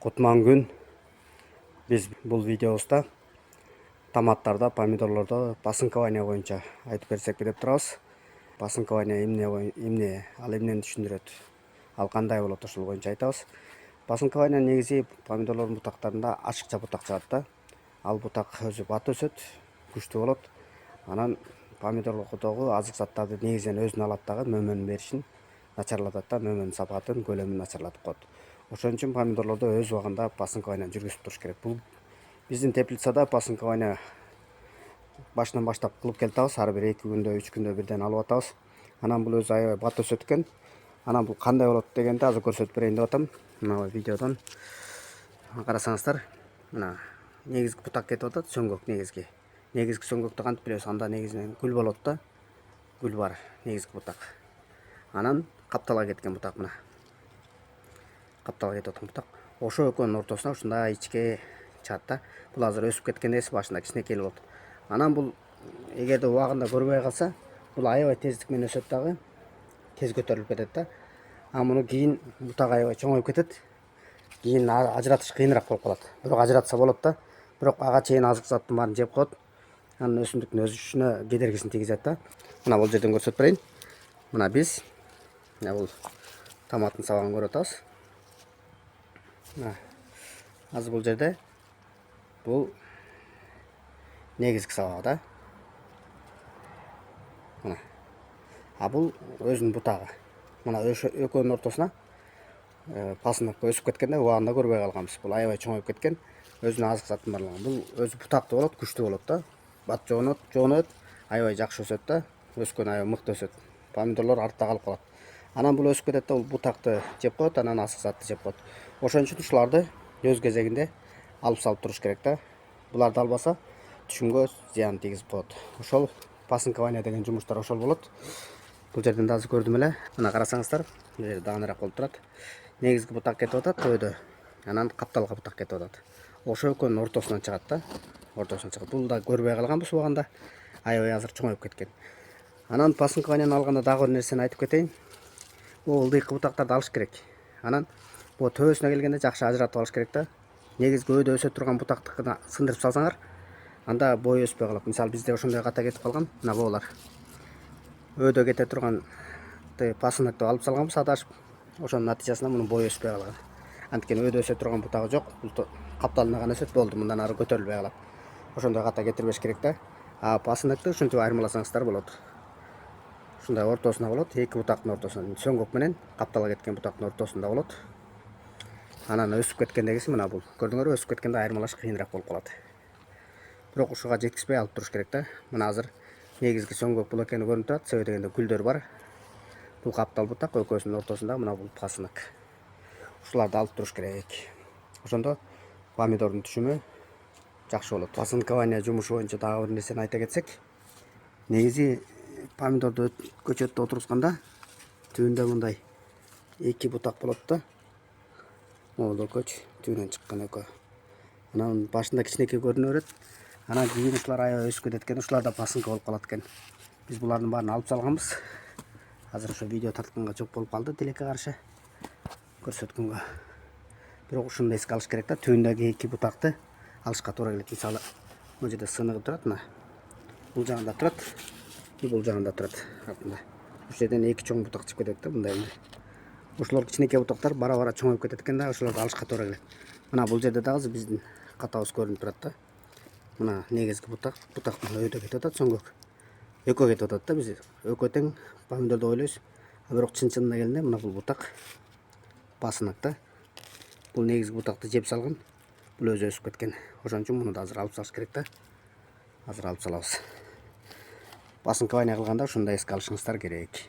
Кутман күн. Biz бұл видеоста томаттарда, помидорларда басынкование боюнча айтып берсек деп турабыз. Басынкование эмне, ал эмнени түшүндүрөт, ал кандай болот, ошол боюнча айтабыз. Басынкование негизи помидорлордун бутактарында ашыкча бутак чыгат да. Ал бутак өзү бат өсөт, күчтүү болот. Анан помидорлордогу азык заттарды негизинен өзүнө алат дагы, мөмөнүн беришин начарлатат да, мөмөнүн сапатын, көлөмүн начарлатып коет. Ошон үчүн помидорлордо өз убагында басынкование жүргүзүп туруш керек. Бул биздин теплицада басынкование башынан баштап кылып келатабыз. Ар бир 2 күндө, 3 күндө бирден алып атабыз. Анан бул өзү аябай бат өсөт экен. Анан бул кандай болот дегенди азыр көрсөтүп берейин деп атам. Мына видеодон карасаңыздар, мына негизги бутак кетип атат, сөңгөк негизги. Негизги сөңгөктү кантип билебиз? Анда негизинен гүл болот да. Гүл бар негизги бутак. Анан капталга кеткен бутак мына. Капталга кетип аткан бутак. Ошо экөөнүн ортосуна ушундай ичке чыгат да. Бул азыр өсүп кеткен эси башында кичинекей болот. Анан бул эгерде убагында көрбөй калса, бул аябай тездик менен өсөт дагы. Тез көтөрүлүп кетет да. А муну кийин бутак аябай чоңоюп кетет. Кийин ажыратыш кыйыныраак болуп калат. Бирок ажыратса болот да. Бирок ага чейин азык заттын баарын жеп коет. Анан өсүмдүктүн өсүшүнө кедергисин тийгизет да. Мына бул жерден көрсөтүп берейин. Мына биз бул томаттын сабагын көрүп атабыз. Азыр бул жерде бул негизги сабагы да. Мына. А бул өзүнүн бутагы. Мына экөөнүн ортосуна пасынок өсүп кеткен да, убагында көрбөй калганбыз. Бул аябай чоңоюп кеткен. Өзүнүн азык затын барлыгы. Бул өзү бутактуу болот, күчтүү болот да. Бат жоонот, аябай жакшы өсөт да. Өскөн аябай мыкты өсөт. Помидорлор артта калып калат. Анан бул өсүп кетет да, бул бутакты жеп коет, анан азык затты жеп коет. Ошон үчүн ушуларды өз кезегинде алып салып туруш керек да. Буларды албаса түшүмгө зыян тийгизип коет. Ошол басынкование деген жумуштар ошол болот. Бул жерден да азыр көрдүм эле. Мына карасаңыздар, бул жерде дагыныраак болуп турат. Негизги бутак кетип атат өйдө. Анан капталга бутак кетип атат. Ошо экөөнүн ортосунан чыгат да. Ортосунан чыгат. Бул да көрбөй калганбыз убагында. Аябай азыр чоңоюп кеткен. Анан басынкованияны алганда дагы бир нерсени айтып кетейин. Бул ылдыйкы бутактарды алыш керек. Анан бул төбөсүнө келгенде жакшы ажыратып алыш керек да. Негизги өйдө өсө турган бутактыкына сындырып салсаңар, анда бою өспөй калат. Мисалы бизде ошондой ката кетип калган. Мына болар. Өйдө кете турган пасынокто алып салганбыз адашып. Ошонун натыйжасында мунун бою өспөй калган. Анткени өйдө өсө турган бутагы жок. Бул капталына гана өсөт, болду. Мындан ары көтөрүлбөй калат. Ошондой ката кетирбеш керек да. А пасынокто ушинтип айырмаласаңыздар болот. Ушундай ортосуна болот, 2 бутактын ортосуна, сөңгөк менен капталга кеткен бутактын ортосунда болот. Анан өсүп кеткендегиси мына бул. Көрдүңөрбү, өсүп кеткенде айырмалаш кыйыныраак болуп калат. Бирок ушуга жеткизбей алып туруш керек да. Мына азыр негизги сөңгөк бул экени көрүнүп турат. Себеби дегенде гүлдөр бар. Бул каптал бутак, экөөсүнүн ортосунда мына бул пасынок. Ушуларды алып туруш керек. Ошондо помидордун түшүмү жакшы болот. Басынкование жумушу боюнча дагы бир нерсени айта кетсек, негизи помидорду көчөттө отургузганда түбүндө мындай 2 бутак болот да. Могул көч түбүнөн чыккан экөө. Анан башында кичинекей көрүнө берет. Анан кийин ушулар аябай өсүп кетет экен, ушулар да пасынка болуп калат экен. Биз булардын баарын алып салганбыз. Азыр ошо видео тартканга жок болуп калды, тилекке каршы көрсөткөнгө. Бирок ушуну эске алыш керек да, түбүндөгү 2 бутакты алышка туура келет. Мисалы, бул жерде сыныгы турат, мына. Бул жагында турат, бул жагында турат. Ушул жерден 2 чоң бутак чыгып кетет да, мындай. Ошолор кичинекей бутактар бара-бара чоңоюп кетет экен да, ошолорду алышка туура келет. Мына бул жерде дагы биздин катабыз көрүнүп турат да. Мына негизги бутактын өйдө кетип атат, сөңгөк. Экөө кетип атат да, биз экөө тең помидор деп ойлойбуз. Бирок чын-чынына келгенде мына бул бутак пасынок да. Бул негизги бутакты жеп салган. Бул өзү өсүп кеткен. Ошон үчүн муну да азыр алып салыш керек да. Азыр алып салабыз. Басынкование кылганда ушундай эске алышыңыздар керек.